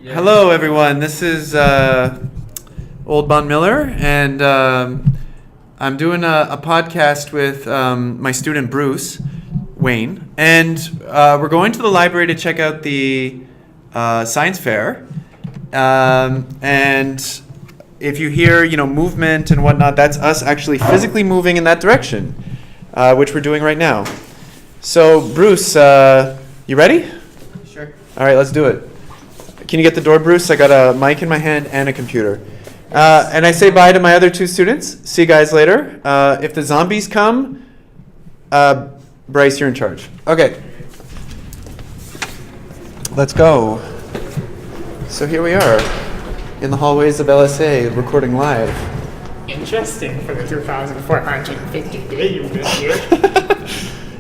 Hello, everyone. This is Old Bon Miller, and I'm doing a podcast with my student Bruce Wayne, and we're going to the library to check out the science fair. And if you hear, movement and whatnot, that's us actually physically moving in that direction, which we're doing right now. So, Bruce, you ready? Sure. All right, let's do it. Can you get the door, Bruce? I got a mic in my hand and a computer. And I say bye to my other two students. See you guys later. If the zombies come, Bryce, you're in charge. Okay. Let's go. So here we are in the hallways of LSA, recording live. Interesting for the 2,450th day you've been here.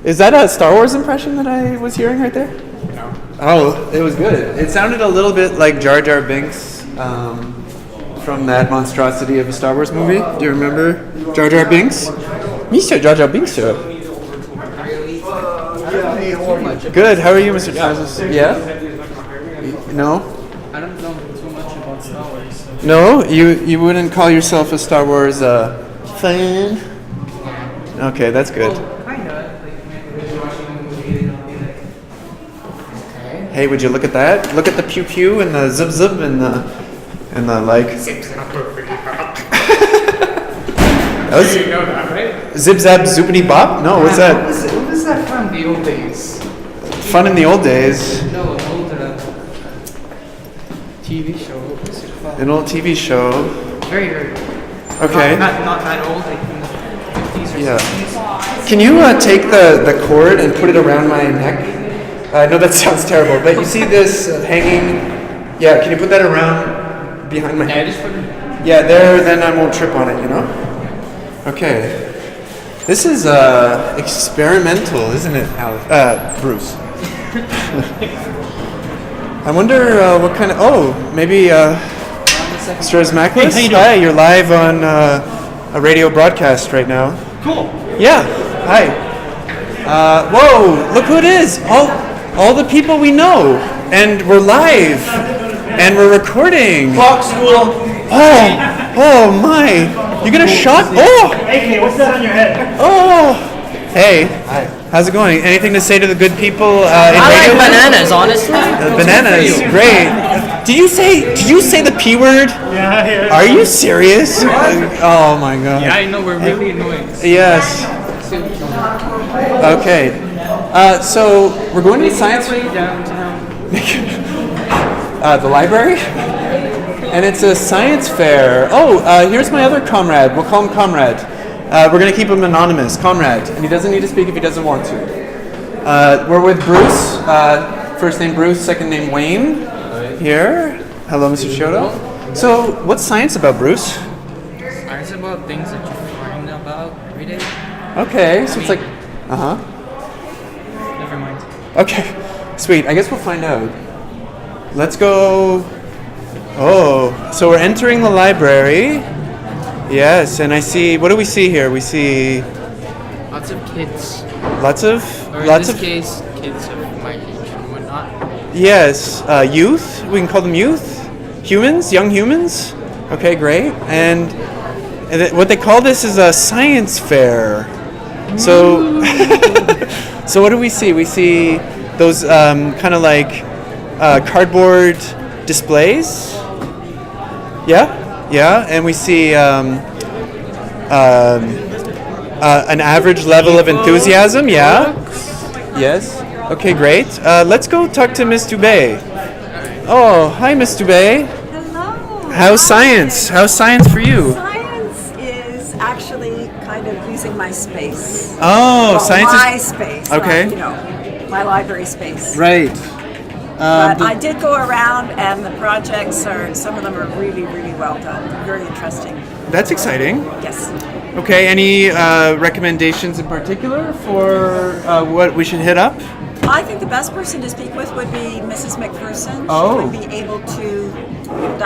Is that a Star Wars impression that I was hearing right there? No. Oh, it was good. It sounded a little bit like Jar Jar Binks from that monstrosity of a Star Wars movie. Do you remember Jar Jar Binks? Mr. Jar Jar Binks, sir. Good. How are you, Mr. Trousers? Yeah? No? I don't know too much about Star Wars. No? You wouldn't call yourself a Star Wars fan? Okay, that's good. Hey, would you look at that? Look at the pew pew and the zip zip and the like. Zip zap boopity bop. That was You know that, right? zip zap zoopity bop? No, what's that? What was that from the old days? Fun in the old days. No, an old TV show. What was it called? An old TV show. Very, very. Okay. Not that old, like in the 50s or Yeah. 60s. Can you take the cord and put it around my neck? I know that sounds terrible, but you see this hanging? Yeah, can you put that around behind my Yeah, head? just put it. Yeah, there, then I won't trip on it, Okay. This is experimental, isn't it, Bruce? I wonder what kind of, maybe Mr. Mackless? Hey, how you doing? Hi, you're live on a radio broadcast right now. Cool. Yeah, hi. Whoa, look who it is. All the people we know. And we're live. And we're recording. Clock school. Oh my. You gonna shot? Oh! AK, what's that on your head? Oh! Hey. Hi. How's it going? Anything to say to the good people in I like radio? bananas, honestly. Bananas, great. Did you say the P word? Yeah. Are you serious? Oh my god. Yeah, I know, we're really annoying. Yes. Okay. So we're going to the science downtown. the library, and it's a science fair. Oh, here's my other comrade. We'll call him Comrade. We're gonna keep him anonymous, Comrade, and he doesn't need to speak if he doesn't want to. We're with Bruce. First name Bruce, second name Wayne. Here. Hello, Mr. Chiodo. So, what's science about, Bruce? Science about things that you find about every day. Okay, so it's like, Never mind. Okay, sweet. I guess we'll find out. Let's go. Oh, so we're entering the library. Yes, and I see. What do we see here? We see Lots of kids. lots of Or lots in of this case, kids of my age and whatnot. yes. Youth. We can call them youth. Humans, young humans. Okay, great. And what they call this is a science fair. So, so what do we see? We see those kind of like cardboard displays. Yeah, and we see an average level of enthusiasm. Yeah. Yes. Okay, great. Let's go talk to Miss Dubé. Oh, hi, Miss Dubé. Hello. How's science? How's science for you? Science is actually kind of using my space. Oh, Well, science my is space. Okay. My library space. right. But I did go around, and the projects some of them are really, really well done. Very interesting. That's exciting. Yes. Okay, any recommendations in particular for what we should hit up? I think the best person to speak with would be Mrs. McPherson. Oh. She would be able to,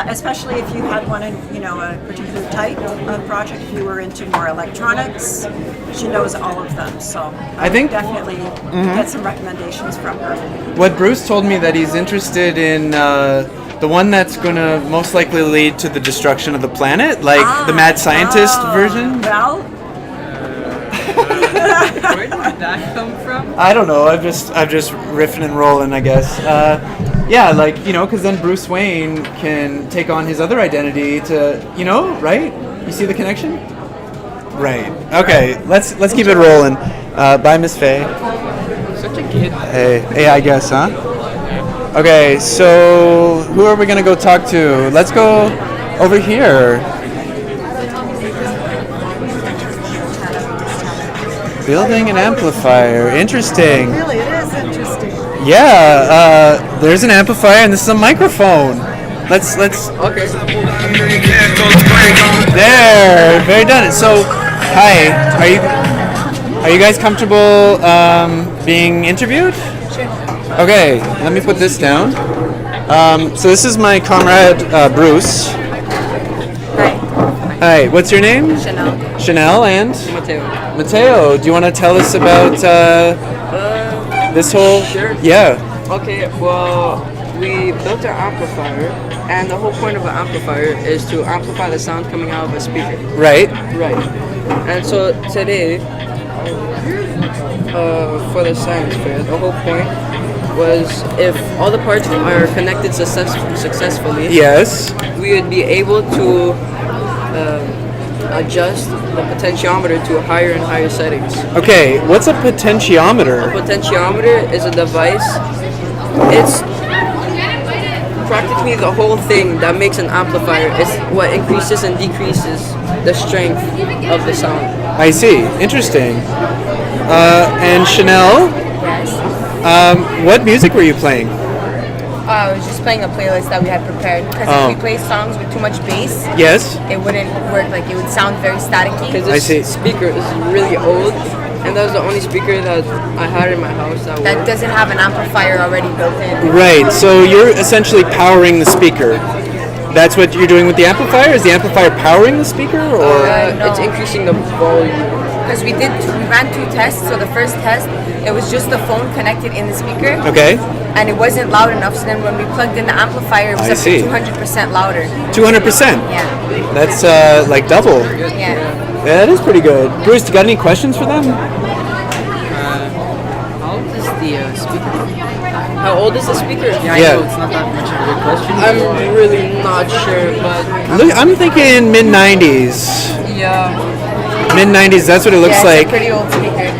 especially if you had one in, a particular type of project. If you were into more electronics, she knows all of them. So I think- would definitely get some recommendations from her. What Bruce told me that he's interested in The one that's going to most likely lead to the destruction of the planet, like the mad scientist version? Well, Where did that come from? I don't know. I'm just riffing and rolling, I guess. Yeah, like, you know, because then Bruce Wayne can take on his other identity to, you know, right? You see the connection? Right. Okay. Let's keep it rolling. Bye, Miss Faye. Such a kid. Hey, I guess, huh? Okay, so who are we gonna go talk to? Let's go over here. Building an amplifier. Interesting. really, it is interesting. Yeah, there's an amplifier and this is a microphone. Let's. Okay. There. Very done. So, hi. Are you guys comfortable being interviewed? Sure. Okay, let me put this down. So this is my comrade Bruce. Hi. Hi, what's your name? Chanel. Chanel and Mateo. Mateo. Do you want to tell us about this whole? Sure. Yeah. Okay, well, we built our amplifier, and the whole point of an amplifier is to amplify the sound coming out of a speaker. Right. Right. And so today, for the science fair, the whole point was if all the parts are connected successfully, Yes. we would be able to adjust the potentiometer to higher and higher settings. Okay. What's a potentiometer? Potentiometer is a device. It's practically the whole thing that makes an amplifier. It's what increases and decreases the strength of the sound. I see. Interesting. And Chanel, Yes. what music were you playing? I was just playing a playlist that we had prepared because Oh. if we play songs with too much bass, Yes. it wouldn't work. Like it would sound very staticky. Because I see. this speaker is really old, and that was the only speaker that I had in my house that That worked. doesn't have an amplifier already built in. Right. So you're essentially powering the speaker. That's what you're doing with the amplifier? Is the amplifier powering the speaker or? No. It's increasing the volume. Because we ran 2 tests. So the first test, it was just the phone connected in the speaker, Okay. and it wasn't loud enough. So then when we plugged in the amplifier, it was I up see. to 200% louder. 200%. Yeah. That's like double. Yeah. Yeah, that is pretty good. Bruce, you got any questions for them? How old is the speaker? How old is the speaker? Yeah. it's not that much of a good question. I'm really not sure, but Look, I'm thinking mid 90s. yeah. Mid 90s, that's what it looks Yeah, it's like. a pretty old speaker.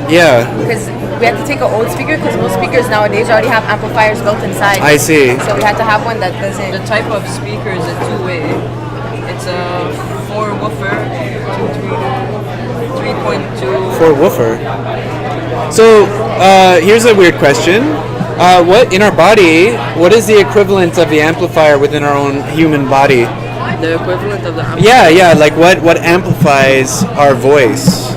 Yeah, Because we had to take an old speaker because most speakers nowadays already have amplifiers built inside. I see. So we had to have one that doesn't. The type of speaker is a two-way. It's a 4 woofer, 3.2. For woofer. So, here's a weird question. What in our body, what is the equivalent of the amplifier within our own human body? The equivalent of the amplifier. Yeah, like what amplifies our voice?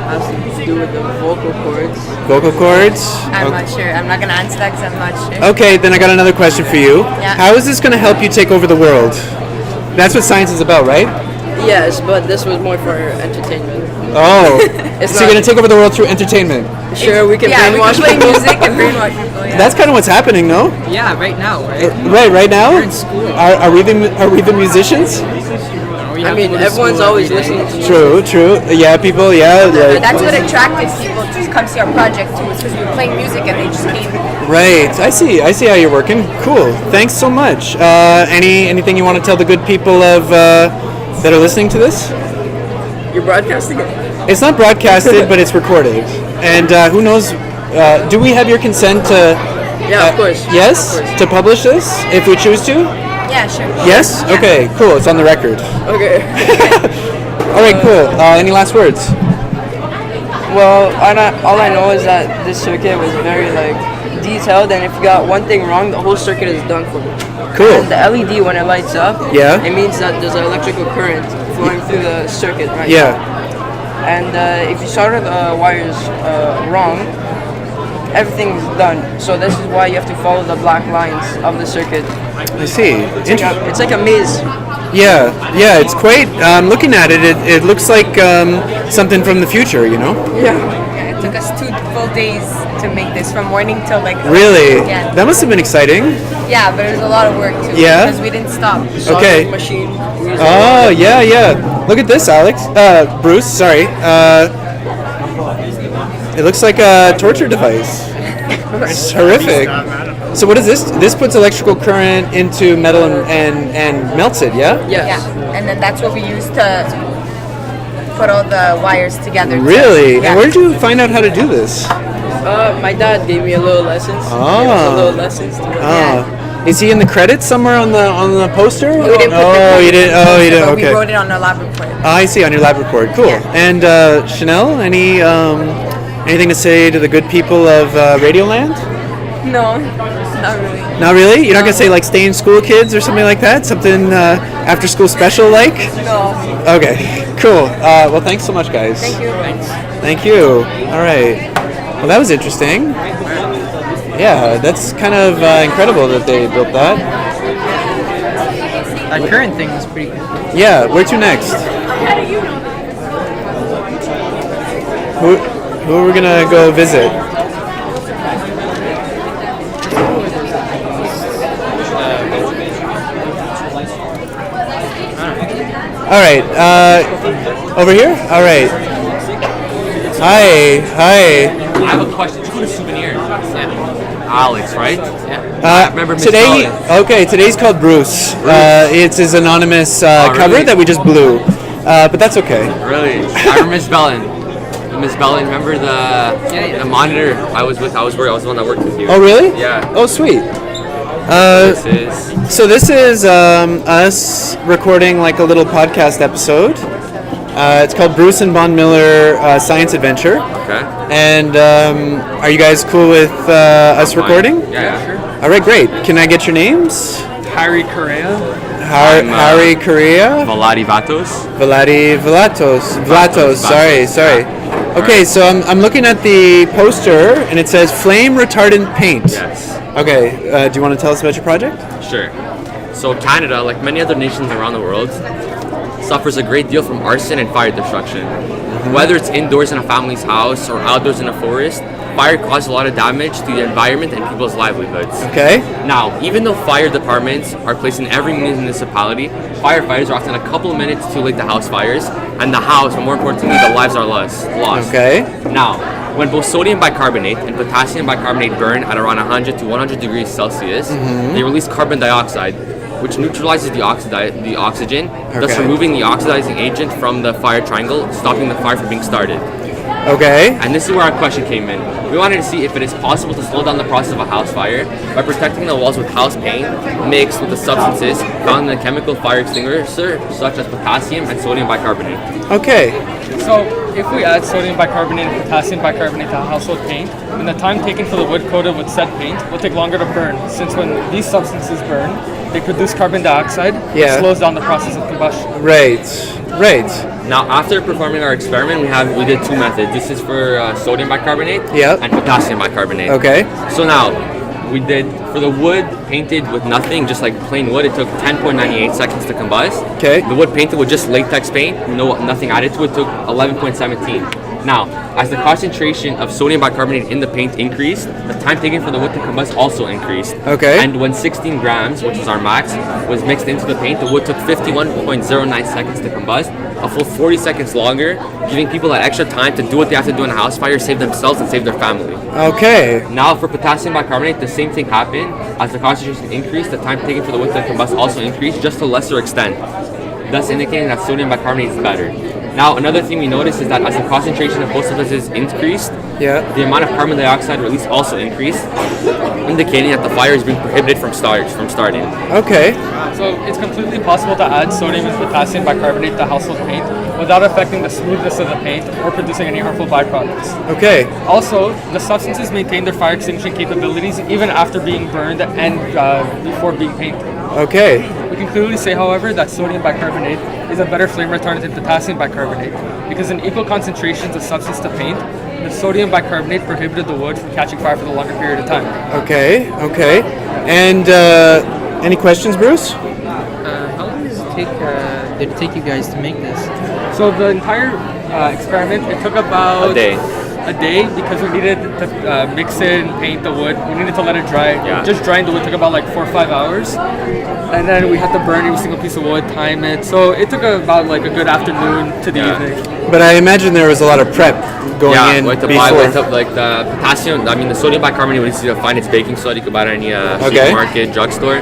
Has to do with the vocal cords. Vocal cords? I'm not sure. I'm not gonna answer that because I'm not sure. Okay, then I got another question for you. Yeah. How is this going to help you take over the world? That's what science is about, right? Yes, but this was more for entertainment. Oh, It's so you're not- going to take over the world through entertainment. Sure, we can Yeah, we brainwash can play people. music and brainwash people. Yeah. That's kind of what's happening, no? Yeah, right now, right? Right now. You're in school. Are we the musicians? I mean, everyone's always listening to music. True. Yeah, people. Yeah, But like, that's what attracted people to come see our project too. It's because we were playing music and they just came. right. I see how you're working. Cool. Thanks so much. Anything you want to tell the good people of that are listening to this? You're broadcasting it. It's not broadcasted, but it's recorded. And who knows? Do we have your consent to? Yeah, of course. Yes, Of course. to publish this if we choose to. Yeah, sure. Yes. Yeah. Okay. Cool. It's on the record. Okay. All right. Cool. Any last words? Well, all I know is that this circuit was very detailed, and if you got one thing wrong, the whole circuit is done for. Cool. And the LED when it lights up, Yeah. it means that there's an electrical current flowing through the circuit, right? Yeah. And if you solder the wires wrong, everything's done. So this is why you have to follow the black lines of the circuit. I see. It's like a maze. Yeah. It's quite. Looking at it, it looks like something from the future. You know. Yeah. Yeah, it took us 2 full days to make this from morning till like. Really? Yeah. That must have been exciting. Yeah, but it was a lot of work too. Yeah? Because we didn't stop. Okay. Machine. Oh, yeah. Look at this, Alex. Bruce, sorry. It looks like a torture device. It's horrific. So what is this? This puts electrical current into metal and melts it, yeah? Yes. Yeah, and then that's what we use to put all the wires together. Really? Yeah. And where did you find out how to do this? My dad gave me a little lessons. Oh. Gave us a little lessons. Is he in the credits somewhere on the poster? We didn't put Oh, you didn't. Oh, you didn't. But Okay. we wrote it on our lab report. I see, on your lab report. Cool. Yeah. And Chanel, anything to say to the good people of Radioland? No, not really. Not really? You're not gonna say like stay in school kids or something like that? Something after school special like? No. Okay, cool. Well, thanks so much, guys. Thank you. Thank you. All right. Well, that was interesting. Yeah, that's kind of incredible that they built that. That current thing was pretty good. Yeah, where to next? Who are we gonna go visit? All right, over here. All right. Hi. I have a question. Who's a souvenir? Yeah. Alex, right? Yeah. I remember Miss Today, Bellin. okay, today's called Bruce. It's his anonymous cover really? that we just blew, but that's okay. Really? I remember Miss Bellin. Miss Bellin, remember the monitor I was with? I was the one that worked with you. Oh, really? Yeah. Oh, sweet. This is. So this is us recording like a little podcast episode. It's called Bruce and Von Miller Science Adventure. Okay. And are you guys cool with us recording? Yeah, sure. All right, great. Can I get your names? Harry Correa. Harry Correa. Vladi Vatos. Vlatos. Sorry. Okay, so I'm looking at the poster and it says flame retardant paint. Yes. Okay, do you want to tell us about your project? Sure. So Canada, like many other nations around the world, suffers a great deal from arson and fire destruction. Whether it's indoors in a family's house or outdoors in a forest, fire causes a lot of damage to the environment and people's livelihoods. Okay. Now, even though fire departments are placed in every municipality, firefighters are often a couple of minutes too late to house fires, and the house, but more importantly, the lives are lost. Okay. Now, when both sodium bicarbonate and potassium bicarbonate burn at around 100 to 100 degrees Celsius, they release carbon dioxide, which neutralizes the oxygen, thus Okay. removing the oxidizing agent from the fire triangle, stopping the fire from being started. Okay. And this is where our question came in. We wanted to see if it is possible to slow down the process of a house fire by protecting the walls with house paint mixed with the substances found in the chemical fire extinguisher, such as potassium and sodium bicarbonate. Okay. So, if we add sodium bicarbonate and potassium bicarbonate to household paint, then the time taken for the wood coated with said paint will take longer to burn, since when these substances burn, they produce carbon dioxide, which Yeah. slows down the process of combustion. Right. Now, after performing our experiment, we did two methods. This is for sodium bicarbonate Yep. and potassium bicarbonate. Okay. So now, we did, for the wood painted with nothing, just like plain wood, it took 10.98 seconds to combust. Okay. The wood painted with just latex paint, nothing added to it, took 11.17. Now, as the concentration of sodium bicarbonate in the paint increased, the time taken for the wood to combust also increased. Okay. And when 16 grams, which is our max, was mixed into the paint, the wood took 51.09 seconds to combust, a full 40 seconds longer, giving people that extra time to do what they have to do in a house fire, save themselves and save their family. Okay. Now for potassium bicarbonate, the same thing happened. As the concentration increased, the time taken for the wood to combust also increased, just to a lesser extent, thus indicating that sodium bicarbonate is better. Now, another thing we noticed is that as the concentration of both substances increased, Yeah. the amount of carbon dioxide released also increased, indicating that the fire is being prohibited from starting. Okay. So, it's completely possible to add sodium and potassium bicarbonate to household paint without affecting the smoothness of the paint or producing any harmful byproducts. Okay. Also, the substances maintain their fire extinguishing capabilities even after being burned and before being painted. Okay. We can clearly say, however, that sodium bicarbonate is a better flame retardant than potassium bicarbonate because in equal concentrations of substance to paint, the sodium bicarbonate prohibited the wood from catching fire for the longer period of time. Okay. And any questions, Bruce? How long did it take you guys to make this? So the entire experiment, it took about A day. a day because we needed to mix it and paint the wood. We needed to let it dry. Yeah. Just drying the wood took about like 4 or 5 hours. And then we had to burn every single piece of wood, time it. So it took about like a good afternoon to the evening. But I imagine there was a lot of prep going in with the before. like the potassium. I mean, the sodium bicarbonate was easy to find its baking soda. You could buy it at any Okay. supermarket, drugstore.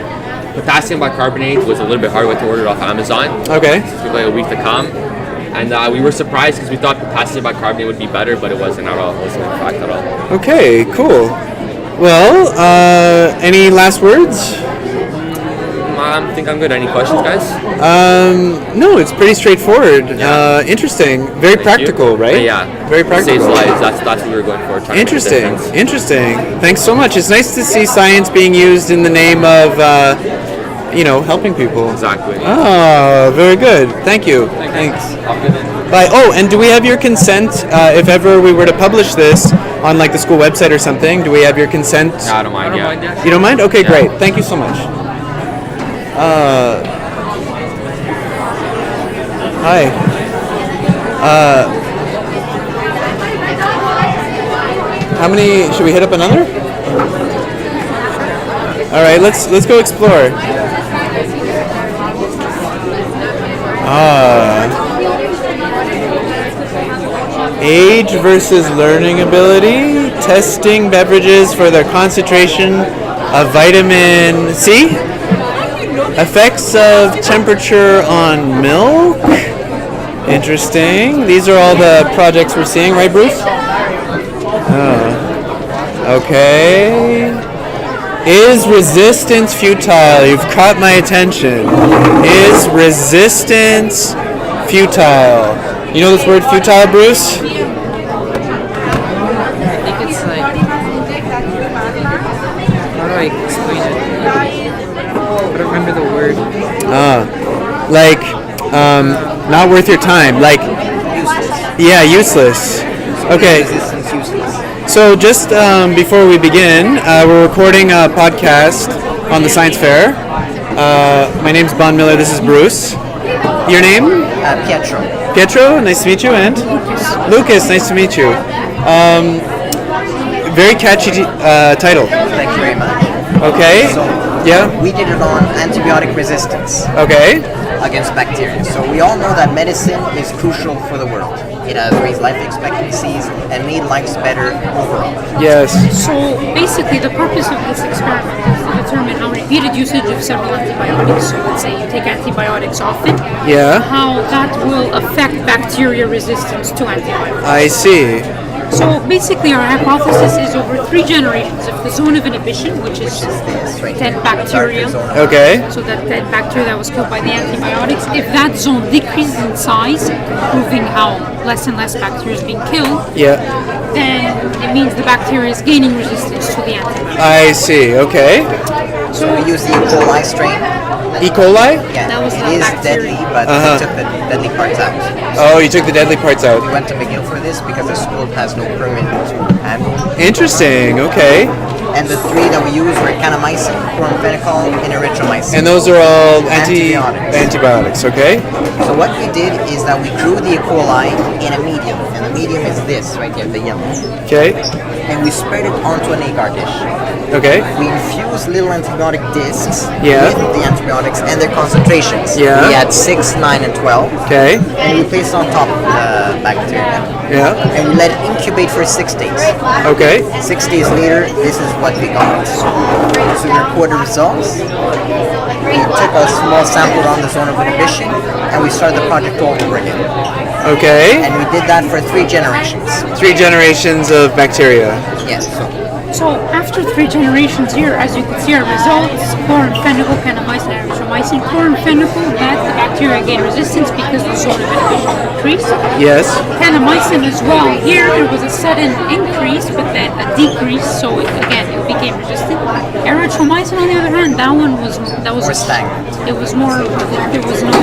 Potassium bicarbonate was a little bit harder to order off Amazon. Okay. It took like a week to come. And we were surprised because we thought potassium bicarbonate would be better, but it wasn't at all. It wasn't in fact at all. Okay, cool. Well, any last words? I think I'm good. Any questions, guys? No, it's pretty straightforward. Yeah. Interesting. Very practical, you. right? Yeah. Very practical. Saves lives. That's what we were going for. Trying to make a Interesting. difference. Interesting. Thanks so much. It's nice to see science being used in the name of, helping people. Exactly. Oh, very good. Thank you. Thanks. Have a good day. Bye. Oh, and do we have your consent if ever we were to publish this on like the school website or something? Do we have your consent? No, I don't mind. I don't mind, yeah. You don't mind? Okay, Yeah. great. Thank you so much. Hi. How many? Should we hit up another? All right, let's go explore. Age versus learning ability. Testing beverages for their concentration of vitamin C. Effects of temperature on milk. Interesting. These are all the projects we're seeing, right, Bruce? Oh. Okay. Is resistance futile? You've caught my attention. Is resistance futile? You know this word futile, Bruce? I think it's like, how do I explain it? I don't remember the word. Not worth your time. Like, Useless. yeah, useless. Okay. Resistance useless. So just before we begin, we're recording a podcast on the science fair. My name's Bon Miller. This is Bruce. Your name? Pietro. Pietro. Nice to meet you. And Lucas. Nice to meet you. Very catchy title. Thank you very much. Okay. So, Yeah. we did it on antibiotic resistance Okay. against bacteria. So we all know that medicine is crucial for the world. It has raised life expectancies and made lives better overall. Yes. So basically, the purpose of this experiment is to determine how repeated usage of several antibiotics, so let's say you take antibiotics often, Yeah. how that will affect bacteria resistance to antibiotics. I see. So basically, our hypothesis is over 3 generations, if the zone of inhibition, which is This right dead here. bacteria, Okay. so that dead bacteria that was killed by the antibiotics, if that zone decreases in size, proving how less and less bacteria is being killed, Yeah. then it means the bacteria is gaining resistance to the antibiotic. I see. Okay. So we use the E. coli strain. E. coli? Yeah, That was it the is bacteria. deadly, but Uh-huh. we took the deadly parts out. Oh, you took the deadly parts out. We went to McGill for this because the school has no permit to handle. Interesting. Okay. And the 3 that we used were kanamycin, chloramphenicol, and erythromycin. And those are all Antibiotics. antibiotics. Okay. So what we did is that we grew the E. coli in a medium, and the medium is this right here, the yellow. Okay. And we spread it onto an agar dish. Okay. We infused little antibiotic discs Yeah. with the antibiotics and their concentrations. Yeah. We had 6, 9, and 12, Okay. and we placed on top of the bacteria. Yeah. And we let it incubate for 6 days. Okay. 6 days later, this is what we got. So we record the results. We took a small sample around the zone of inhibition, and we started the project all over again. Okay. And we did that for 3 generations. 3 generations of bacteria. Yes. So after 3 generations here, as you can see our results, chloramphenicol, kanamycin, and erythromycin. Chloramphenicol, that the bacteria gain resistance because the zone of inhibition decreased. Yes. Kanamycin as well. Here there was a sudden increase, but then a decrease, so it became resistant. Erythromycin, on the other hand, that was More stagnant. It was more. There was no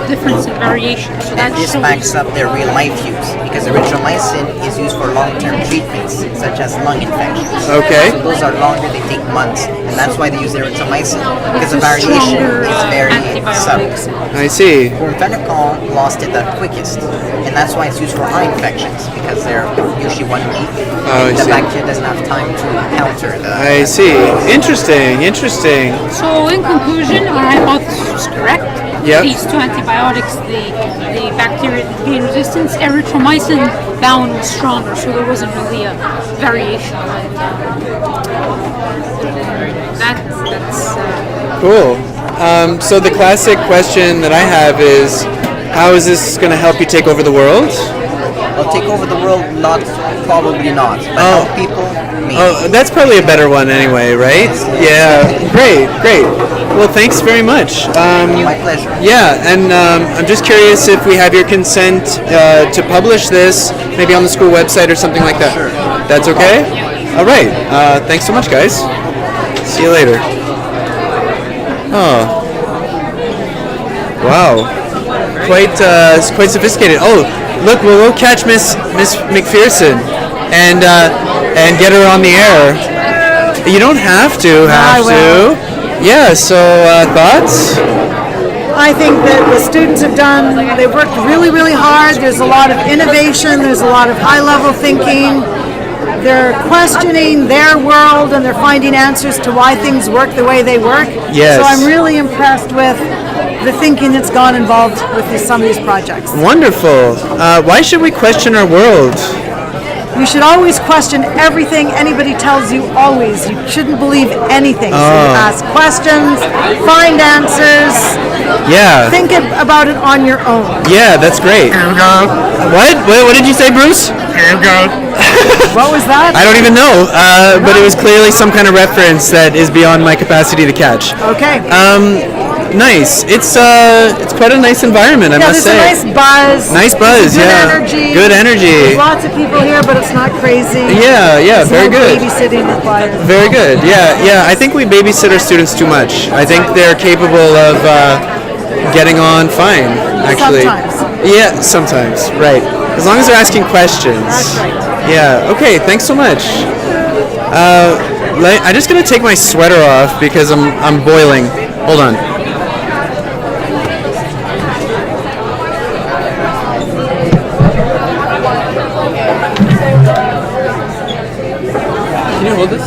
difference in variation. So that And this shows. backs up their real life use because erythromycin is used for long-term treatments such as lung infections. Okay. So those are longer, they take months, and that's why they use erythromycin, because the It's a variation stronger, is very antibiotic. subtle. I see. Chlorphenicol lost it the quickest, and that's why it's used for eye infections, because they're usually 1 week. Oh, I the see. bacteria doesn't have time to counter the. I see. Interesting. Interesting. So in conclusion, our hypothesis was correct. Yep. These two antibiotics, the bacteria that gain resistance, erythromycin bound was stronger, so there wasn't really a variation. That's Cool. So the classic question that I have is, how is this going to help you take over the world? Well, take over the world, probably not, but Oh. help people, maybe. Oh, that's probably a better one anyway, right? Yeah. Great. Great. Well, thanks very much. My pleasure. Yeah, and I'm just curious if we have your consent to publish this, maybe on the school website or something like that. Sure. That's okay? All right. Thanks so much, guys. See you later. Oh. Wow. Quite sophisticated. Oh, look, we'll catch Miss McPherson and get her on the air. You don't have to. Yeah. So thoughts? I think that the students they've worked really, really hard. There's a lot of innovation, there's a lot of high-level thinking. They're questioning their world and they're finding answers to why things work the way they work. Yes. So I'm really impressed with the thinking that's gone involved with some of these projects. Wonderful. Why should we question our world? You should always question everything anybody tells you, always. You shouldn't believe anything. So you ask questions, find answers, Yeah. think about it on your own. Yeah, that's great. What did you say, Bruce? What was that? I don't even know, but it was clearly some kind of reference that is beyond my capacity to catch. Okay. Nice. It's quite a nice environment, I Yeah, must there's say. a nice buzz. Nice buzz, Good yeah. energy. Good energy. There's lots of people here, but it's not crazy. Yeah, There's very no good. babysitting required. Very good. Yeah. I think we babysit our students too much. I think they're capable of getting on fine, actually. Sometimes. Yeah, sometimes. Right. As long as they're asking questions. That's right. Yeah. Okay. Thanks so much. I'm just gonna take my sweater off because I'm boiling. Hold on. Can you hold this?